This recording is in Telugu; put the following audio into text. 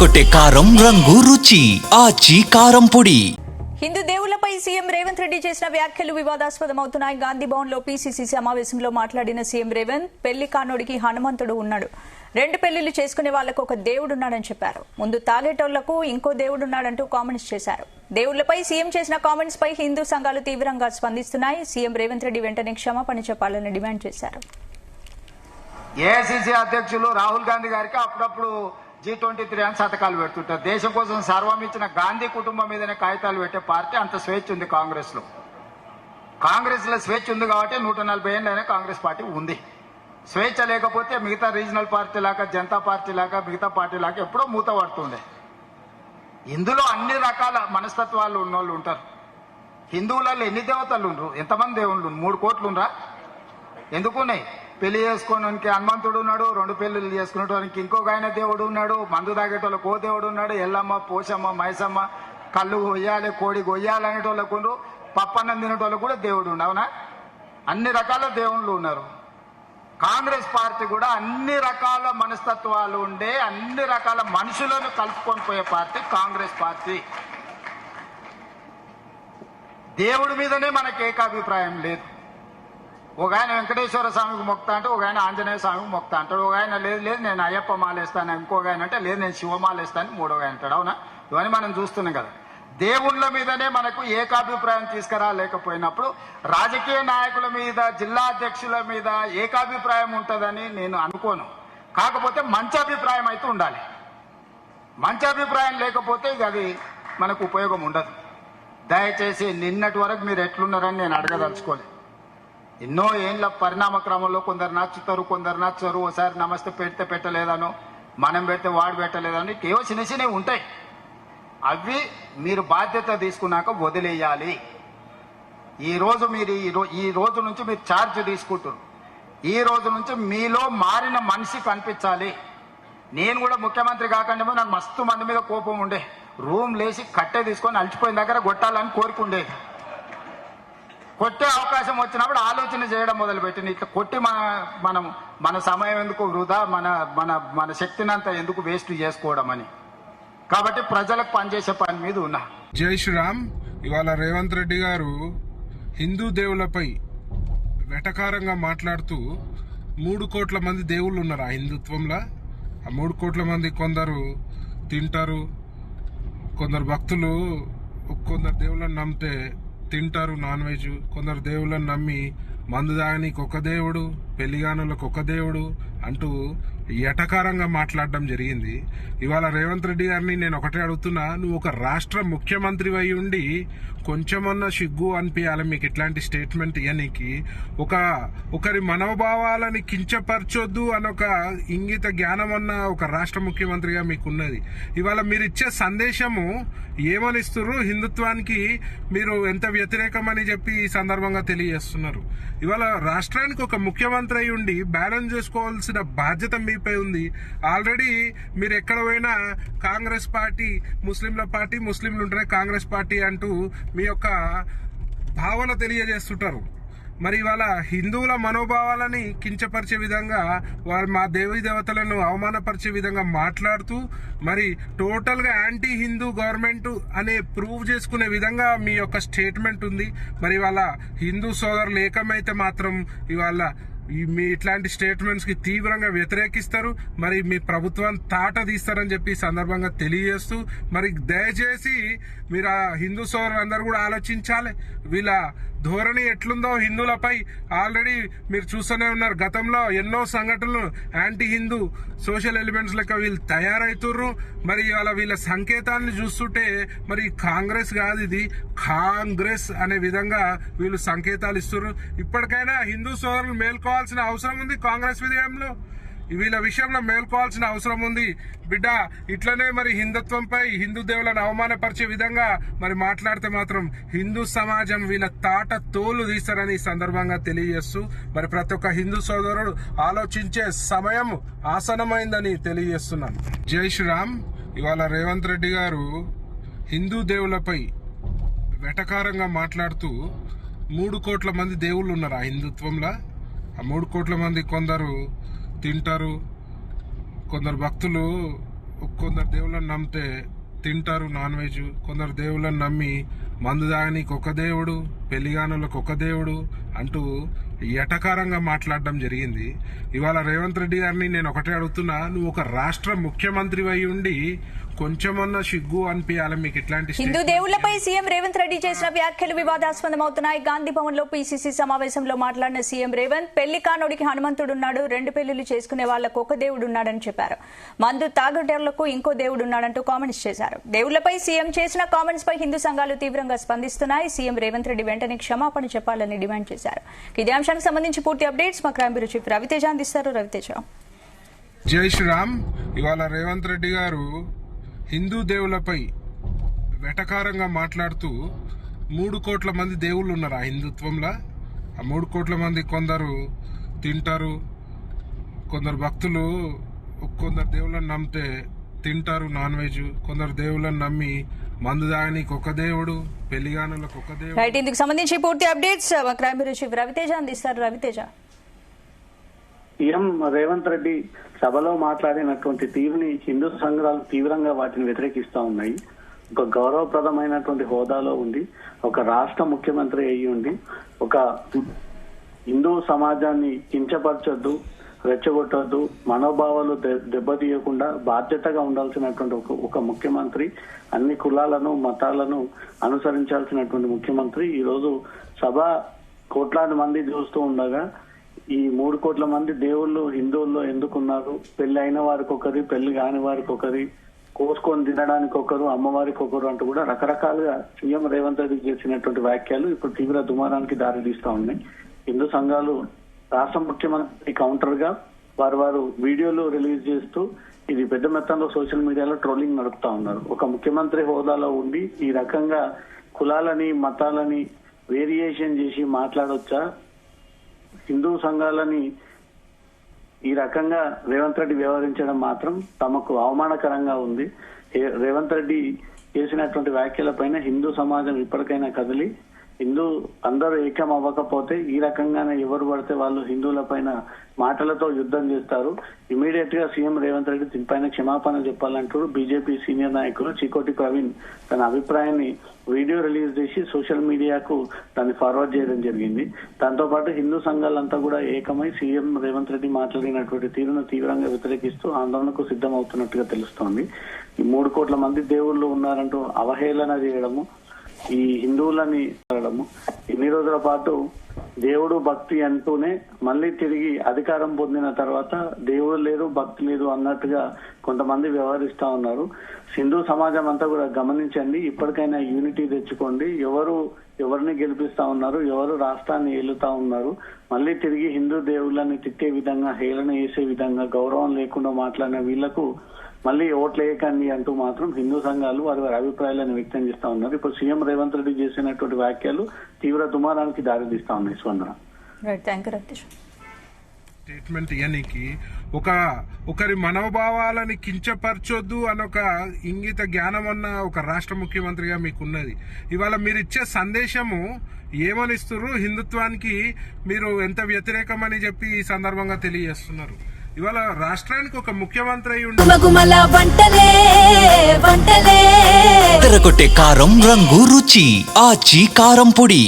అదరగొట్టే కారం రంగు రుచి ఆచి కారం పొడి. హిందూ దేవుళ్లపై సీఎం రేవంత్ రెడ్డి చేసిన వ్యాఖ్యలు వివాదాస్పదమవుతున్నాయి. గాంధీ భవన్ లో పీసీసీ సమావేశంలో మాట్లాడిన సీఎం రేవంత్ పెళ్లి కానోడికి హనుమంతుడు ఉన్నాడు, 2 పెళ్లిళ్లు చేసుకునే వాళ్లకు ఒక దేవుడున్నాడని చెప్పారు. ముందు తాగేటోళ్లకు ఇంకో దేవుడున్నాడంటూ కామెంట్స్ చేశారు. దేవుళ్లపై సీఎం చేసిన కామెంట్స్ పై హిందూ సంఘాలు తీవ్రంగా స్పందిస్తున్నాయి. సీఎం రేవంత్ రెడ్డి వెంటనే క్షమాపణ చెప్పాలని డిమాండ్ చేశారు. ఏఐసీసీ అధ్యక్షులు రాహుల్ గాంధీ గారికి అప్పుడప్పుడు G23 అని శతకాలు పెడుతుంటారు. దేశం కోసం సర్వం ఇచ్చిన గాంధీ కుటుంబం మీదనే కాగితాలు పెట్టే పార్టీ అంత స్వేచ్ఛ ఉంది కాంగ్రెస్ లో. కాంగ్రెస్ లో స్వేచ్ఛ ఉంది కాబట్టి 140 ఏళ్ళైనా కాంగ్రెస్ పార్టీ ఉంది. స్వేచ్ఛ లేకపోతే మిగతా రీజనల్ పార్టీ లాగా, జనతా పార్టీ లాగా, మిగతా పార్టీ లాగా ఎప్పుడో మూత పడుతుండే. ఇందులో అన్ని రకాల మనస్తత్వాలు ఉన్నోళ్ళు ఉంటారు. హిందువులలో ఎన్ని దేవతలు ఉండరు? ఎంతమంది దేవుళ్ళు? 3 కోట్లు ఉండరా? ఎందుకున్నాయి? పెళ్లి చేసుకోవడానికి హనుమంతుడు ఉన్నాడు, 2 పెళ్లిళ్ళు చేసుకునేటానికి ఇంకొక ఆయన దేవుడు ఉన్నాడు, మందు తాగేటోళ్ళకు ఓ దేవుడు ఉన్నాడు, ఎల్లమ్మ, పోషమ్మ, మైసమ్మ, కళ్ళు కొయ్యాలి, కోడి కొయ్యాలి అనేటోళ్ళకు, పప్పన్నం తినేటోళ్ళకు కూడా దేవుడు ఉండు. అవునా? అన్ని రకాల దేవుళ్ళు ఉన్నారు. కాంగ్రెస్ పార్టీ కూడా అన్ని రకాల మనస్తత్వాలు ఉండే, అన్ని రకాల మనుషులను కలుపుకొని పోయే పార్టీ కాంగ్రెస్ పార్టీ. దేవుడి మీదనే మనకు ఏకాభిప్రాయం లేదు. ఒక ఆయన వెంకటేశ్వర స్వామికి మొక్తా అంటే, ఒక ఆయన ఆంజనేయ స్వామికి మొక్తా అంటాడు. ఒక ఆయన లేదు లేదు నేను అయ్యప్ప మాలేస్తాను, ఇంకొక ఆయన అంటే లేదు నేను శివమాలేస్తాను, 3వ ఆయన అంటాడు. అవునా? ఇవన్నీ మనం చూస్తున్నాం కదా. దేవుళ్ళ మీదనే మనకు ఏకాభిప్రాయం తీసుకురాలేకపోయినప్పుడు రాజకీయ నాయకుల మీద, జిల్లా అధ్యక్షుల మీద ఏకాభిప్రాయం ఉంటుందని నేను అనుకోను. కాకపోతే మంచి అభిప్రాయం అయితే ఉండాలి. మంచి అభిప్రాయం లేకపోతే ఇక అది మనకు ఉపయోగం ఉండదు. దయచేసి నిన్నటి వరకు మీరు ఎట్లున్నారని నేను అడగదలుచుకోలేదు. ఎన్నో ఏళ్ళ పరిణామ క్రమంలో కొందరు నచ్చుతారు, కొందరు నచ్చరు. ఒకసారి నమస్తే పెడితే పెట్టలేదనో, మనం పెడితే వాడు పెట్టలేదని కేవో చిన్న చిన్నవి ఉంటాయి. అవి మీరు బాధ్యత తీసుకున్నాక వదిలేయాలి. ఈ రోజు నుంచి మీరు ఛార్జ్ తీసుకుంటారు. ఈ రోజు నుంచి మీలో మారిన మనిషి కనిపించాలి. నేను కూడా ముఖ్యమంత్రి కాకుండా నాకు మస్తు మంది మీద కోపం ఉండే. రూమ్ లేచి కట్టే తీసుకొని అలసిపోయిన దగ్గర కొట్టాలని కోరుకుండేది. కొట్టే అవకాశం వచ్చినప్పుడు ఆలోచన చేయడం మొదలుపెట్టింది. ఇట్లా కొట్టి మన సమయం ఎందుకు వృధా, మన శక్తిని అంతా ఎందుకు వేస్ట్ చేసుకోవడం అని. కాబట్టి ప్రజలకు పనిచేసే పని మీద ఉన్నా. జై శ్రీరామ్. ఇవాళ రేవంత్ రెడ్డి గారు హిందూ దేవులపై వెటకారంగా మాట్లాడుతూ 3 కోట్ల మంది దేవుళ్ళు ఉన్నారు ఆ హిందుత్వంలో. ఆ 3 కోట్ల మంది కొందరు తింటారు, కొందరు భక్తులు కొందరు దేవుళ్ళని నమ్మితే తింటారు నాన్ వెజ్, కొందరు దేవుళ్ళని నమ్మి మందు తాగనీకి ఒక దేవుడు, పెళ్లిగానులకు ఒక దేవుడు అంటూ ఎటకారంగా మాట్లాడడం జరిగింది. ఇవాళ రేవంత్ రెడ్డి గారిని నేను ఒకటే అడుగుతున్నా, నువ్వు ఒక రాష్ట్ర ముఖ్యమంత్రి అయి ఉండి కొంచెమన్నా సిగ్గు అనిపించాలి మీకు ఇట్లాంటి స్టేట్మెంట్ ఇవ్వనీకి. ఒకరి మనోభావాలని కించపరచొద్దు అనొక ఇంగిత జ్ఞానం అన్న ఒక రాష్ట్ర ముఖ్యమంత్రిగా మీకున్నది. ఇవాళ మీరు ఇచ్చే సందేశము ఏమనిస్తున్నారు? హిందుత్వానికి మీరు ఎంత వ్యతిరేకమని చెప్పి ఈ సందర్భంగా తెలియజేస్తున్నారు. ఇవాళ రాష్ట్రానికి ఒక ముఖ్యమంత్రి అయి ఉండి బ్యాలెన్స్ చేసుకోవాల్సిన బాధ్యత మీపై ఉంది. ఆల్రెడీ మీరు ఎక్కడ పోయినా కాంగ్రెస్ పార్టీ, ముస్లింల పార్టీ, ముస్లింలు ఉంటేనే కాంగ్రెస్ పార్టీ అంటూ మీ యొక్క భావన తెలియజేస్తుంటారు. మరి ఇవాళ హిందువుల మనోభావాలని కించపరిచే విధంగా, వారు మా దేవీ దేవతలను అవమానపరిచే విధంగా మాట్లాడుతూ మరి టోటల్ గా యాంటీ హిందూ గవర్నమెంట్ అనే ప్రూవ్ చేసుకునే విధంగా మీ యొక్క స్టేట్మెంట్ ఉంది. మరి ఇవాళ హిందూ సోదరులు ఏకమైతే మాత్రం ఇవాళ మీ ఇట్లాంటి స్టేట్మెంట్స్ కి తీవ్రంగా వ్యతిరేకిస్తారు. మరి మీ ప్రభుత్వాన్ని తాట తీస్తారని చెప్పి సందర్భంగా తెలియజేస్తూ, మరి దయచేసి మీరు ఆ హిందూ సోదరులందరూ కూడా ఆలోచించాలి. వీళ్ళ ధోరణి ఎట్లుందో హిందువులపై ఆల్రెడీ మీరు చూస్తూనే ఉన్నారు. గతంలో ఎన్నో సంఘటనలు యాంటీ హిందూ సోషల్ ఎలిమెంట్స్ లెక్క వీళ్ళు తయారవుతుర్రు. మరి ఇవాళ వీళ్ళ సంకేతాన్ని చూస్తుంటే మరి కాంగ్రెస్ కాదు, ఇది కాంగ్రెస్ అనే విధంగా వీళ్ళు సంకేతాలు ఇస్తున్నారు. ఇప్పటికైనా హిందూ సోదరులు మేల్కోవాల్సిన అవసరం ఉంది. కాంగ్రెస్ విజయంలో వీళ్ళ విషయంలో మేల్కోవాల్సిన అవసరం ఉంది. బిడ్డ ఇట్లనే మరి హిందుత్వంపై, హిందూ దేవులను అవమానపరిచే విధంగా మరి మాట్లాడితే మాత్రం హిందూ సమాజం వీళ్ళ తాట తోలు తీస్తారని ఈ సందర్భంగా తెలియజేస్తూ మరి ప్రతి ఒక్క హిందూ సోదరుడు ఆలోచించే సమయం ఆసనమైందని తెలియజేస్తున్నాను. జై శ్రీరామ్. ఇవాళ రేవంత్ రెడ్డి గారు హిందూ దేవులపై వెటకారంగా మాట్లాడుతూ 3 కోట్ల మంది దేవుళ్ళు ఉన్నారు ఆ హిందుత్వంలో. ఆ 3 కోట్ల మంది కొందరు తింటారు, కొందరు భక్తులు కొందరు దేవుళ్ళని నమ్మితే తింటారు నాన్ వెజ్, కొందరు దేవుళ్ళని నమ్మి మందు తాగనీకి ఒక దేవుడు, పెళ్లిగానులకు ఒక దేవుడు అంటూ ఎటకారంగా మాట్లాడడం జరిగింది. ఇవాళ రేవంత్ రెడ్డి గారిని నేను ఒకటే అడుగుతున్నా, నువ్వు ఒక రాష్ట్ర ముఖ్యమంత్రి అయి ఉండి కొంచెమన్నా సిగ్గు అనిపించాలి మీకు ఇట్లాంటి హిందూ దేవుళ్లపై సీఎం రేవంత్ రెడ్డి చేసిన వ్యాఖ్యలు వివాదాస్పదమవుతున్నాయి. గాంధీ భవన్ లో పీసీసీ సమావేశంలో మాట్లాడిన సీఎం రేవంత్ పెళ్లి కానోడికి హనుమంతుడున్నాడు, 2 పెళ్లిళ్లు చేసుకునే వాళ్లకు ఒక దేవుడు ఉన్నాడని చెప్పారు. మందు తాగుటర్లకు ఇంకో దేవుడు ఉన్నాడంటూ కామెంట్స్ చేశారు. దేవుళ్లపై సీఎం చేసిన కామెంట్స్ పై హిందూ సంఘాలు తీవ్రంగా స్పందిస్తున్నాయి. సీఎం రేవంత్ రెడ్డి వెంటనే క్షమాపణ చెప్పాలని డిమాండ్ చేశారు. ఇదే అంశానికి సంబంధించి పూర్తి అప్డేట్స్ మా క్రైమ్ బ్యూరో చీఫ్ రవితేజ అందిస్తారు. రవితేజ. జై శ్రీరామ్. ఇవాళ రేవంత్ రెడ్డి గారు హిందూ దేవులపై వెటకారంగా మాట్లాడుతూ 3 కోట్ల మంది దేవుళ్ళు ఉన్నారు ఆ హిందుత్వంలో. ఆ 3 కోట్ల మంది కొందరు తింటారు, కొందరు భక్తులు కొందరు దేవుళ్ళని నమ్మితే తింటారు నాన్ వెజ్, కొందరు దేవుళ్ళని నమ్మి మందు తాగనీకి ఒక దేవుడు, పెళ్లిగానులకు ఒక దేవుడు. రైట్, ఇందుకు సంబంధించి పూర్తి అప్డేట్స్ మా క్రైమ్ బ్యూరో చీఫ్ రవితేజ అందిస్తారు. రవితేజ. సీఎం రేవంత్ రెడ్డి సభలో మాట్లాడినటువంటి తీరుని హిందూ సంఘాలు తీవ్రంగా వాటిని వ్యతిరేకిస్తా ఉన్నాయి. ఒక గౌరవప్రదమైనటువంటి హోదాలో ఉండి, ఒక రాష్ట్ర ముఖ్యమంత్రి అయ్యి ఉండి, ఒక హిందూ సమాజాన్ని కించపరచొద్దు, రెచ్చగొట్టొద్దు, మనోభావాలు దెబ్బతీయకుండా బాధ్యతగా ఉండాల్సినటువంటి ఒక ముఖ్యమంత్రి, అన్ని కులాలను మతాలను అనుసరించాల్సినటువంటి ముఖ్యమంత్రి ఈరోజు సభ కోట్లాది మంది చూస్తూ ఉండగా ఈ 3 కోట్ల మంది దేవుళ్ళు హిందువుల్లో ఎందుకున్నారు, పెళ్లి అయిన వారికి ఒకరి, పెళ్లి కాని వారికి ఒకరి, కోసుకొని తినడానికి ఒకరు, అమ్మవారికి ఒకరు అంటూ కూడా రకరకాలుగా సీఎం రేవంత్ రెడ్డి చేసినటువంటి వ్యాఖ్యలు ఇప్పుడు తీవ్ర దుమారానికి దారితీస్తా ఉన్నాయి. హిందూ సంఘాలు రాష్ట్ర ముఖ్యమంత్రి కౌంటర్ గా వారు వీడియోలు రిలీజ్ చేస్తూ ఇది పెద్ద మొత్తంలో సోషల్ మీడియాలో ట్రోలింగ్ నడుపుతా ఉన్నారు. ఒక ముఖ్యమంత్రి హోదాలో ఉండి ఈ రకంగా కులాలని మతాలని వేరియేషన్ చేసి మాట్లాడొచ్చా? హిందూ సంఘాలని ఈ రకంగా రేవంత్ రెడ్డి వ్యవహరించడం మాత్రం తమకు అవమానకరంగా ఉంది. రేవంత్ రెడ్డి చేసినటువంటి వ్యాఖ్యలపైన హిందూ సమాజం ఇప్పటికైనా కదిలి హిందూ అందరూ ఏకం అవ్వకపోతే ఈ రకంగానే ఎవరు పడితే వాళ్ళు హిందువుల పైన మాటలతో యుద్ధం చేస్తారు. ఇమీడియట్ గా సీఎం రేవంత్ రెడ్డి దీనిపైన క్షమాపణ చెప్పాలంటూ బీజేపీ సీనియర్ నాయకులు చికోటి ప్రవీణ్ తన అభిప్రాయాన్ని వీడియో రిలీజ్ చేసి సోషల్ మీడియాకు దాన్ని ఫార్వర్డ్ చేయడం జరిగింది. దాంతో పాటు హిందూ సంఘాలంతా కూడా ఏకమై సీఎం రేవంత్ రెడ్డి మాట్లాడినటువంటి తీరును తీవ్రంగా వ్యతిరేకిస్తూ ఆందోళనకు సిద్ధమవుతున్నట్టుగా తెలుస్తోంది. ఈ 3 కోట్ల మంది దేవుళ్ళు ఉన్నారంటూ అవహేళన చేయడము, ఈ హిందువులని అనడము, ఇన్ని రోజుల పాటు దేవుడు భక్తి అంటూనే మళ్ళీ తిరిగి అధికారం పొందిన తర్వాత దేవుడు లేదు భక్తి లేదు అన్నట్టుగా కొంతమంది వ్యవహరిస్తా ఉన్నారు. హిందూ సమాజం అంతా కూడా గమనించండి, ఇప్పటికైనా యూనిటీ తెచ్చుకోండి. ఎవరిని గెలిపిస్తా ఉన్నారు, ఎవరు రాష్ట్రాన్ని ఏలుతా ఉన్నారు, మళ్ళీ తిరిగి హిందూ దేవుళ్ళని తిట్టే విధంగా, హేళన చేసే విధంగా, గౌరవం లేకుండా మాట్లాడిన వీళ్లకు మళ్ళీ ఓట్లు వేయకండి అంటూ మాత్రం హిందూ సంఘాలు వారి అభిప్రాయాలను వ్యక్తం చేస్తా ఉన్నారు. ఇప్పుడు సీఎం రేవంత్ రెడ్డి చేసినటువంటి వ్యాఖ్యలు తీవ్ర దుమారానికి దారితీస్తా ఉన్నాయి. స్పందన. స్టేట్మెంట్ ఇయనికి ఒకరి మనోభావాలని కించపరచొద్దు అనొక ఇంగిత జ్ఞానం అన్న ఒక రాష్ట్ర ముఖ్యమంత్రిగా మీకున్నది. ఇవాళ మీరు ఇచ్చే సందేశము ఏమనిస్తున్నారు, హిందుత్వానికి మీరు ఎంత వ్యతిరేకమని చెప్పి ఈ సందర్భంగా తెలియజేస్తున్నారు. ఇవాళ రాష్ట్రానికి ఒక ముఖ్యమంత్రి అయి తెరకొట్టే కారం రంగు రుచి ఆచి కారం పొడి.